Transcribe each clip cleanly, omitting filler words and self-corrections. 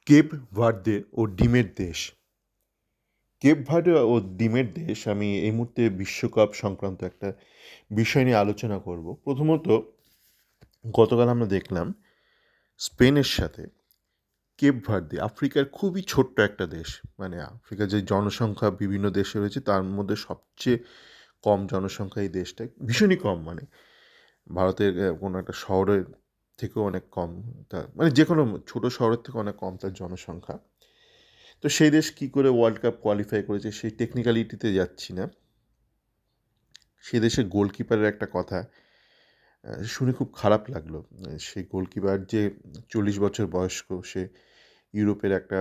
Cape Verde ও ডিমের দেশ। Cape Verde ও ডিমের দেশ আমি এই মুহূর্তে বিশ্বকাপ সংক্রান্ত একটা বিষয় নিয়ে আলোচনা করব। প্রথমত গতকাল আমরা দেখলাম স্পেনের সাথে কেপ ভার্দে আফ্রিকার খুবই ছোট্ট একটা দেশ। মানে আফ্রিকার যে জনসংখ্যা বিভিন্ন দেশে রয়েছে তার মধ্যে সবচেয়ে কম জনসংখ্যা এই দেশটা। ভীষণই কম, মানে ভারতের কোনো একটা শহরের থেকেও অনেক কম। মানে যে কোনো ছোটো শহরের থেকে অনেক কম তার জনসংখ্যা। তো সেই দেশ কী করে ওয়ার্ল্ড কাপ কোয়ালিফাই করেছে সেই টেকনিক্যালিটিতে যাচ্ছি না। সে দেশের গোলকিপারের একটা কথা শুনে খুব খারাপ লাগলো। সেই গোলকিপার যে 40 বছর বয়স্ক, সে ইউরোপের একটা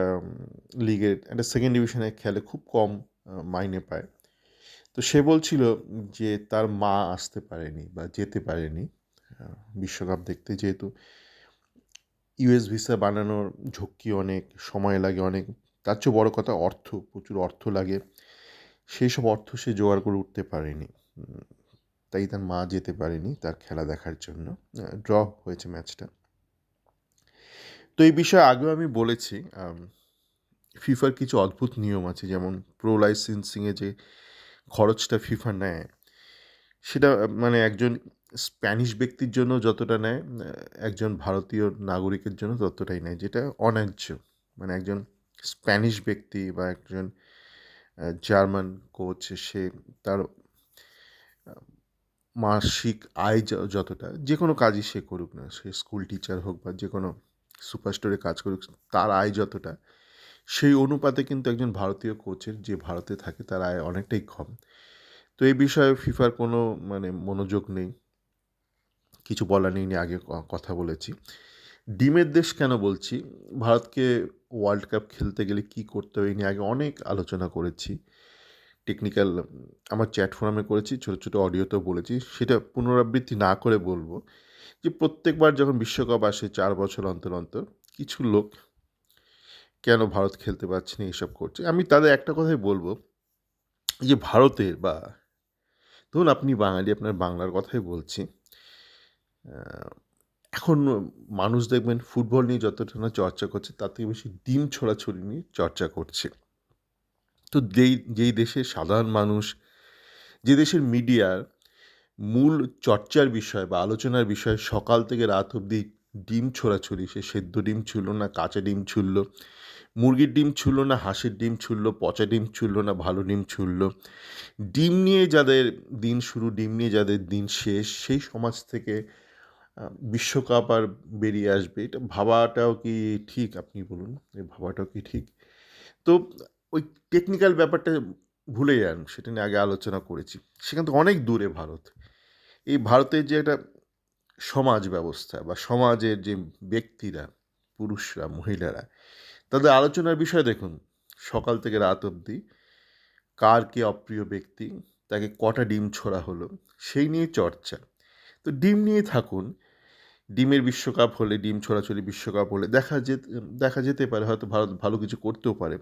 লিগের একটা সেকেন্ড ডিভিশনে খেলে, খুব কম মাইনে পায়। তো সে বলছিল যে তার মা আসতে পারেনি বা যেতে পারেনি বিশ্বকাপ দেখতে, যেহেতু ইউএস ভিসা বানানোর ঝক্কি অনেক, সময় লাগে অনেক, তার চেয়ে বড় কথা অর্থ, প্রচুর অর্থ লাগে। সেই সব অর্থ সে জোগাড় করে উঠতে পারেনি, তাই তার মা যেতে পারেনি তার খেলা দেখার জন্য। ড্র হয়েছে ম্যাচটা। তো এই বিষয়ে আগেও আমি বলেছি, ফিফার কিছু অদ্ভুত নিয়ম আছে, যেমন প্রো লাইসেন্সিংয়ে যে খরচটা ফিফা নেয় সেটা মানে একজন স্প্যানিশ ব্যক্তির জন্য যতটা নেয় একজন ভারতীয় নাগরিকের জন্য ততটাই নেয়, যেটা অন্যায্য। মানে একজন স্প্যানিশ ব্যক্তি বা একজন জার্মান কোচ, সে তার মাসিক আয় যতটা, যে কোনো কাজই সে করুক না, সে স্কুল টিচার হোক বা যে কোনো সুপার স্টোরে কাজ করুক, তার আয় যতটা সেই অনুপাতে কিন্তু একজন ভারতীয় কোচের, যে ভারতে থাকে, তার আয় অনেকটাই কম। তো এই বিষয়ে ফিফার কোনো মানে মনোযোগ নেই, কিছু বলার নেই, নিয়ে আগে কথা বলেছি। ডিমের দেশ কেন বলছি? ভারতকে ওয়ার্ল্ড কাপ খেলতে গেলে কী করতে হবে এই নিয়ে আগে অনেক আলোচনা করেছি, টেকনিক্যাল আমার চ্যাট ফোরামে করেছি, ছোটো ছোটো অডিওতেও বলেছি। সেটা পুনরাবৃত্তি না করে বলবো যে প্রত্যেকবার যখন বিশ্বকাপ আসে 4 বছর অন্তর অন্তর কিছু লোক কেন ভারত খেলতে পারছে না, এইসব করছে। আমি তাদের একটা কথাই বলবো, যে ভারতের বা ধরুন আপনি বাঙালি, আপনার বাংলার কথাই বলছি, এখন মানুষ দেখবেন ফুটবল নিয়ে যতটা না চর্চা করছে তার থেকে বেশি ডিম ছোড়াছুড়ি নিয়ে চর্চা করছে। তো যেই দেশের সাধারণ মানুষ, যে দেশের মিডিয়ার মূল চর্চার বিষয় বা আলোচনার বিষয় সকাল থেকে রাত অবধি ডিম ছোড়াছুড়ি, সে সেদ্ধ ডিম ছুললো না কাঁচা ডিম ছুললো, মুরগির ডিম ছুললো না হাঁসের ডিম ছুললো, পচা ডিম ছুললো না ভালো ডিম ছুললো, ডিম নিয়ে যাদের দিন শুরু, ডিম নিয়ে যাদের দিন শেষ, সেই সমাজ থেকে বিশ্বকাপ আর বেরিয়ে আসবে, এটা ভাবাটাও কি ঠিক? আপনি বলুন, এই ভাবাটাও কি ঠিক? তো ওই টেকনিক্যাল ব্যাপারটা ভুলে যান, সেটা নিয়ে আগে আলোচনা করেছি। সেখান থেকে অনেক দূরে ভারত। এই ভারতের যে একটা সমাজ ব্যবস্থা বা সমাজের যে ব্যক্তিরা, পুরুষরা, মহিলারা, তাদের আলোচনার বিষয় দেখুন, সকাল থেকে রাত অবধি কার কে অপ্রিয় ব্যক্তি, তাকে কটা ডিম ছোড়া হলো, সেই নিয়ে চর্চা। তো ডিম নিয়ে থাকুন, ডিমের বিশ্বকাপ হলে, ডিম ছোড়াছুড়ি বিশ্বকাপ হলে দেখা যেতে পারে হয়তো ভারত ভালো কিছু করতেও পারে।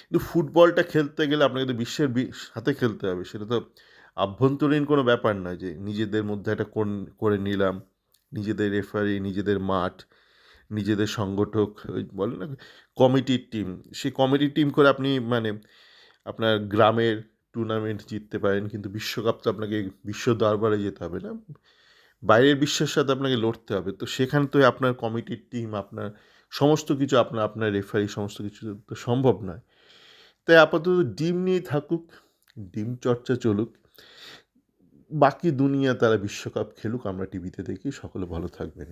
কিন্তু ফুটবলটা খেলতে গেলে আপনাকে তো বিশ্বের সাথে খেলতে হবে, সেটা তো আভ্যন্তরীণ কোনো ব্যাপার নয় যে নিজেদের মধ্যে একটা করে নিলাম, নিজেদের রেফারি, নিজেদের মাঠ, নিজেদের সংগঠক, ওই বলে না কমিটির টিম, সেই কমিটির টিম করে আপনি মানে আপনার গ্রামের টুর্নামেন্ট জিততে পারেন, কিন্তু বিশ্বকাপ তো আপনাকে বিশ্ব দরবারে যেতে হবে না, বাইরের বিশ্বের সাথে আপনাকে লড়তে হবে। তো সেখানে তো আপনার কমিটির টিম, আপনার সমস্ত কিছু, আপনার রেফারি, সমস্ত কিছু তো সম্ভব নয়। তাই আপাতত ডিম নিয়েই থাকুক, ডিম চর্চা চলুক, বাকি দুনিয়া তারা বিশ্বকাপ খেলুক, আমরা টিভিতে দেখি, সকলে ভালো থাকবেন।